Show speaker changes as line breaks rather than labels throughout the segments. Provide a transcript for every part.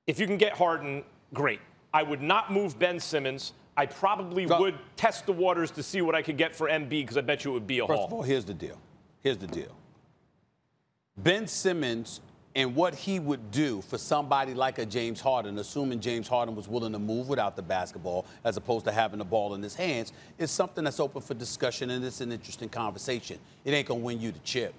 If you can get Harden, great. I would not move Ben Simmons. I probably would test the waters to see what I could get for Embiid because I bet you it would be a haul.
First of all, here's the deal. Here's the deal. Ben Simmons and what he would do for somebody like a James Harden, assuming James Harden was willing to move without the basketball as opposed to having the ball in his hands, is something that's open for discussion, and it's an interesting conversation. It ain't going to win you the chip.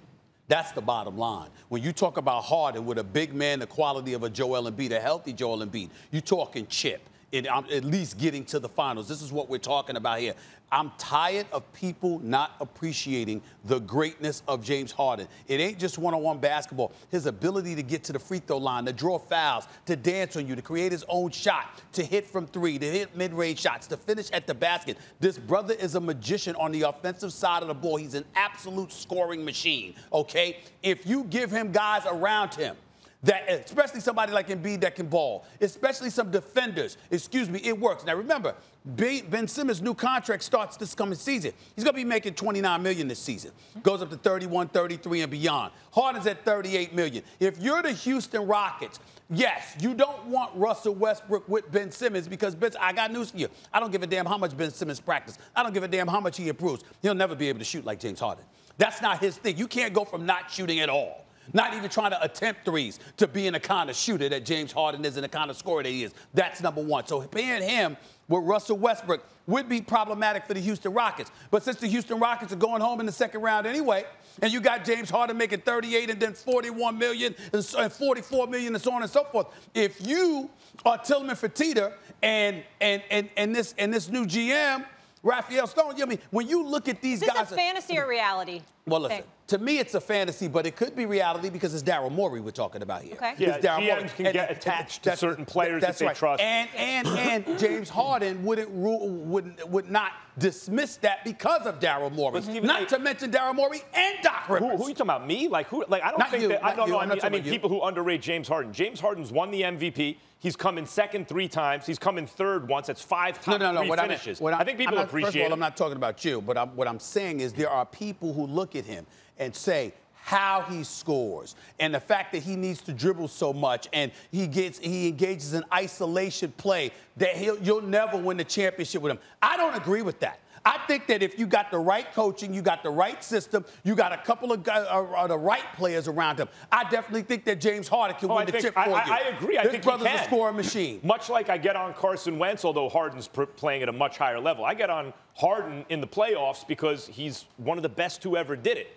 That's the bottom line. When you talk about Harden with a big man, the quality of a Joel Embiid, a healthy Joel Embiid, you're talking chip. At least getting to the finals. This is what we're talking about here. I'm tired of people not appreciating the greatness of James Harden. It ain't just one-on-one basketball. His ability to get to the free throw line, to draw fouls, to dance on you, to create his own shot, to hit from three, to hit mid-range shots, to finish at the basket. This brother is a magician on the offensive side of the ball. He's an absolute scoring machine, okay? If you give him guys around him, that, especially somebody like Embiid that can ball, especially some defenders, it works. Now, remember, Ben Simmons' new contract starts this coming season. He's going to be making $29 million this season. Goes up to 31, 33, and beyond. Harden's at $38 million. If you're the Houston Rockets, yes, you don't want Russell Westbrook with Ben Simmons because, I got news for you. I don't give a damn how much Ben Simmons practices. I don't give a damn how much he improves. He'll never be able to shoot like James Harden. That's not his thing. You can't go from not shooting at all, not even trying to attempt threes, to being the kind of shooter that James Harden is and the kind of scorer that he is. That's number one. So pairing him with Russell Westbrook would be problematic for the Houston Rockets. But since the Houston Rockets are going home in the second round anyway, and you got James Harden making 38 and then 41 million and 44 million and so on and so forth, if you are Tillman Fertitta and this new GM, Raphael Stone, I mean, when you look at these guys.
Is this a fantasy or reality?
Well, listen, to me, it's a fantasy, but it could be reality because it's Daryl Morey we're talking about here.
Okay.
Yeah, GMs can get attached to certain players that they trust.
And James Harden would not dismiss that because of Daryl Morey. Not to mention Daryl Morey and Doc Rivers.
Who are you talking about? Me? Like who? Like I don't think that. I mean people who underrate James Harden. James Harden's won the MVP. He's come in second 3 times. He's come in third once. That's 5 top 3 finishes. I think people appreciate it.
First of all, I'm not talking about you, but what I'm saying is there are people who look at him and say how he scores and the fact that he needs to dribble so much and he engages in isolation play that you'll never win the championship with him. I don't agree with that. I think that if you got the right coaching, you got the right system, you got a couple of the right players around him, I definitely think that James Harden can win the chip for you.
I agree. I think
this brother's a scoring machine.
Much like I get on Carson Wentz, although Harden's playing at a much higher level. I get on Harden in the playoffs because he's one of the best who ever did it.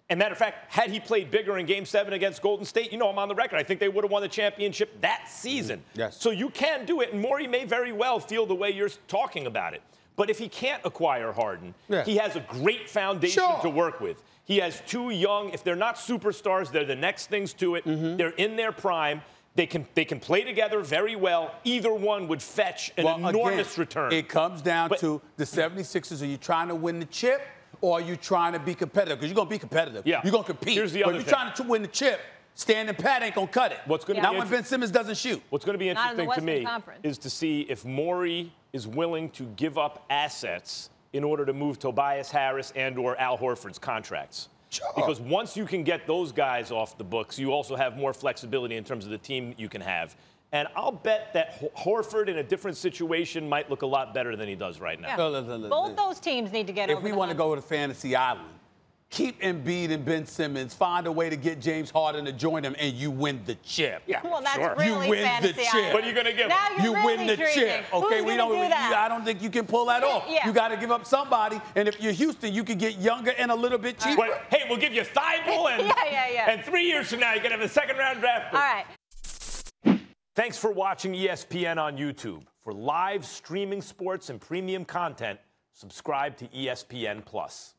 And matter of fact, had he played bigger in Game 7 against Golden State, I'm on the record. I think they would have won the championship that season.
Yes.
So you can do it, and Morey may very well feel the way you're talking about it. But if he can't acquire Harden, he has a great foundation to work with. He has 2 young, if they're not superstars, they're the next things to it. They're in their prime. They can play together very well. Either one would fetch an enormous return.
It comes down to the 76ers. Are you trying to win the chip or are you trying to be competitive? Because you're going to be competitive.
Yeah.
You're going to compete.
Here's the other
thing. If you're trying to win the chip, standing pat ain't going to cut it. Not when Ben Simmons doesn't shoot.
What's going to be interesting to me is to see if Morey is willing to give up assets in order to move Tobias Harris and or Al Horford's contracts.
Sure.
Because once you can get those guys off the books, you also have more flexibility in terms of the team you can have. And I'll bet that Horford in a different situation might look a lot better than he does right now.
Yeah. Both those teams need to get over
If we want to go to Fantasy Island, keep Embiid and Ben Simmons, find a way to get James Harden to join them, and you win the chip.
Yeah,
well, that's really
you win
fantasy
the chip.
Island.
What are you going to give
now
them?
You
really
win the
chip. Okay,
we don't.
I don't think you can pull that off.
Yeah.
You got to give up somebody, and if you're Houston, you can get younger and a little bit cheaper.
But, hey, we'll give you Thibault, and and 3 years from now, you're going to have a second-round draft pick.
All right.
Thanks for watching ESPN on YouTube. For live streaming sports and premium content, subscribe to ESPN+.